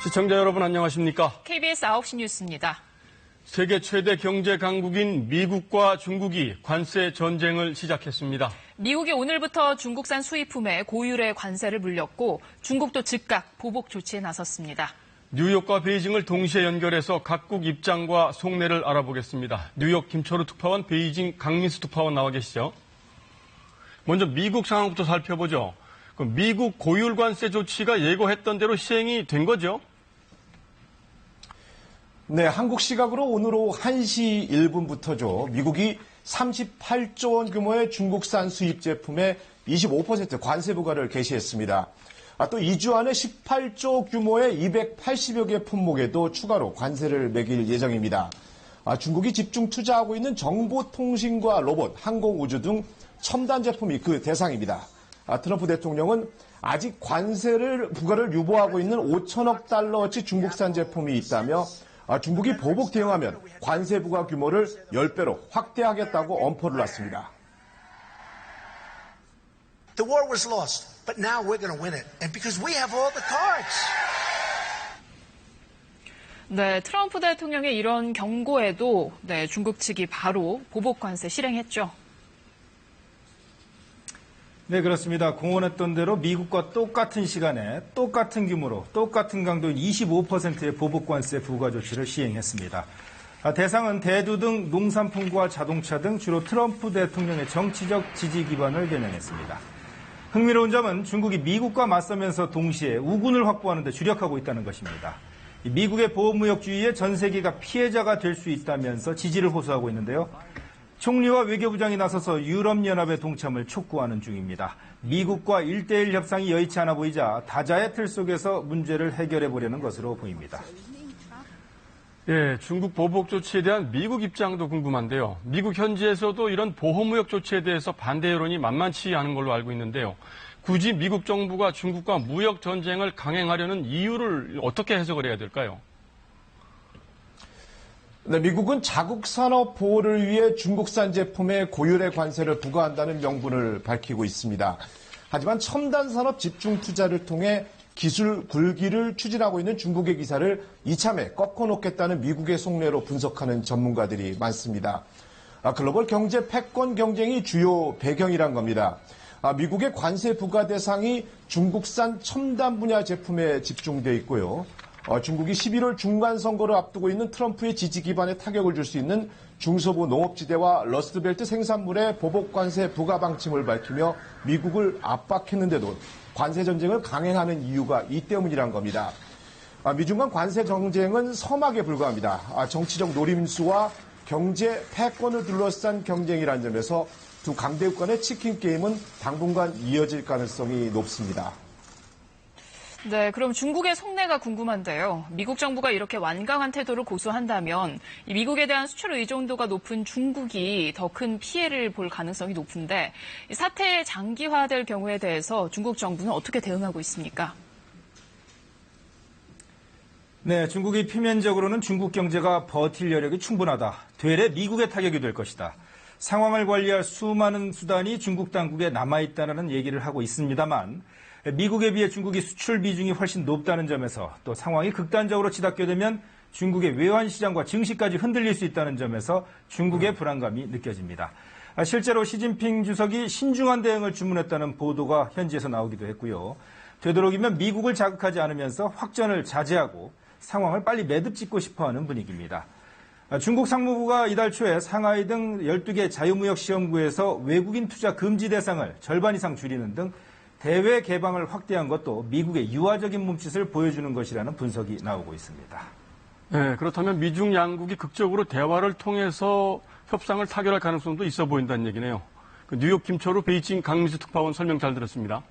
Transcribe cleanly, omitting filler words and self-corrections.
시청자 여러분 안녕하십니까? KBS 9시 뉴스입니다. 세계 최대 경제 강국인 미국과 중국이 관세 전쟁을 시작했습니다. 미국이 오늘부터 중국산 수입품에 고율의 관세를 물렸고 중국도 즉각 보복 조치에 나섰습니다. 뉴욕과 베이징을 동시에 연결해서 각국 입장과 속내를 알아보겠습니다. 뉴욕 김철우 특파원, 베이징 강민수 특파원 나와 계시죠? 먼저 미국 상황부터 살펴보죠. 미국 고율 관세 조치가 예고했던 대로 시행이 된 거죠? 네, 한국 시각으로 오늘 오후 1시 1분부터죠. 미국이 38조 원 규모의 중국산 수입 제품에 25% 관세 부과를 개시했습니다. 또 2주 안에 18조 규모의 280여 개 품목에도 추가로 관세를 매길 예정입니다. 중국이 집중 투자하고 있는 정보통신과 로봇, 항공우주 등 첨단 제품이 그 대상입니다. 트럼프 대통령은 아직 관세를 부과를 유보하고 있는 5천억 달러어치 중국산 제품이 있다며 중국이 보복 대응하면 관세 부과 규모를 10배로 확대하겠다고 엄포를 놨습니다. The war was lost, but now we're going to win it. And because we have all the cards. 네, 트럼프 대통령의 이런 경고에도 중국 측이 바로 보복 관세 실행했죠. 네, 그렇습니다. 공언했던 대로 미국과 똑같은 시간에 똑같은 규모로 똑같은 강도인 25%의 보복관세 부과 조치를 시행했습니다. 대상은 대두 등 농산품과 자동차 등 주로 트럼프 대통령의 정치적 지지 기반을 겨냥했습니다. 흥미로운 점은 중국이 미국과 맞서면서 동시에 우군을 확보하는 데 주력하고 있다는 것입니다. 미국의 보호무역주의에 전 세계가 피해자가 될 수 있다면서 지지를 호소하고 있는데요. 총리와 외교부장이 나서서 유럽연합의 동참을 촉구하는 중입니다. 미국과 1대1 협상이 여의치 않아 보이자 다자의 틀 속에서 문제를 해결해 보려는 것으로 보입니다. 예, 중국 보복 조치에 대한 미국 입장도 궁금한데요. 미국 현지에서도 이런 보호무역 조치에 대해서 반대 여론이 만만치 않은 걸로 알고 있는데요. 굳이 미국 정부가 중국과 무역 전쟁을 강행하려는 이유를 어떻게 해석을 해야 될까요? 네, 미국은 자국 산업 보호를 위해 중국산 제품에 고율의 관세를 부과한다는 명분을 밝히고 있습니다. 하지만 첨단 산업 집중 투자를 통해 기술 굴기를 추진하고 있는 중국의 기사를 이참에 꺾어놓겠다는 미국의 속내로 분석하는 전문가들이 많습니다. 글로벌 경제 패권 경쟁이 주요 배경이란 겁니다. 미국의 관세 부과 대상이 중국산 첨단 분야 제품에 집중돼 있고요. 중국이 11월 중간선거를 앞두고 있는 트럼프의 지지 기반에 타격을 줄 수 있는 중소부 농업지대와 러스트벨트 생산물의 보복 관세 부과 방침을 밝히며 미국을 압박했는데도 관세 전쟁을 강행하는 이유가 이 때문이란 겁니다. 미중 간 관세 전쟁은 서막에 불과합니다. 정치적 노림수와 경제 패권을 둘러싼 경쟁이라는 점에서 두 강대국 간의 치킨 게임은 당분간 이어질 가능성이 높습니다. 네, 그럼 중국의 속내가 궁금한데요. 미국 정부가 이렇게 완강한 태도를 고수한다면 이 미국에 대한 수출 의존도가 높은 중국이 더 큰 피해를 볼 가능성이 높은데 이 사태의 장기화될 경우에 대해서 중국 정부는 어떻게 대응하고 있습니까? 네, 중국이 표면적으로는 중국 경제가 버틸 여력이 충분하다. 되레 미국의 타격이 될 것이다. 상황을 관리할 수많은 수단이 중국 당국에 남아있다는 얘기를 하고 있습니다만 미국에 비해 중국이 수출 비중이 훨씬 높다는 점에서 또 상황이 극단적으로 치닫게 되면 중국의 외환시장과 증시까지 흔들릴 수 있다는 점에서 중국의 불안감이 느껴집니다. 실제로 시진핑 주석이 신중한 대응을 주문했다는 보도가 현지에서 나오기도 했고요. 되도록이면 미국을 자극하지 않으면서 확전을 자제하고 상황을 빨리 매듭 짓고 싶어하는 분위기입니다. 중국 상무부가 이달 초에 상하이 등 12개 자유무역 시험구에서 외국인 투자 금지 대상을 절반 이상 줄이는 등 대외 개방을 확대한 것도 미국의 유화적인 몸짓을 보여주는 것이라는 분석이 나오고 있습니다. 네, 그렇다면 미중 양국이 극적으로 대화를 통해서 협상을 타결할 가능성도 있어 보인다는 얘기네요. 뉴욕 김철우, 베이징 강민수 특파원 설명 잘 들었습니다.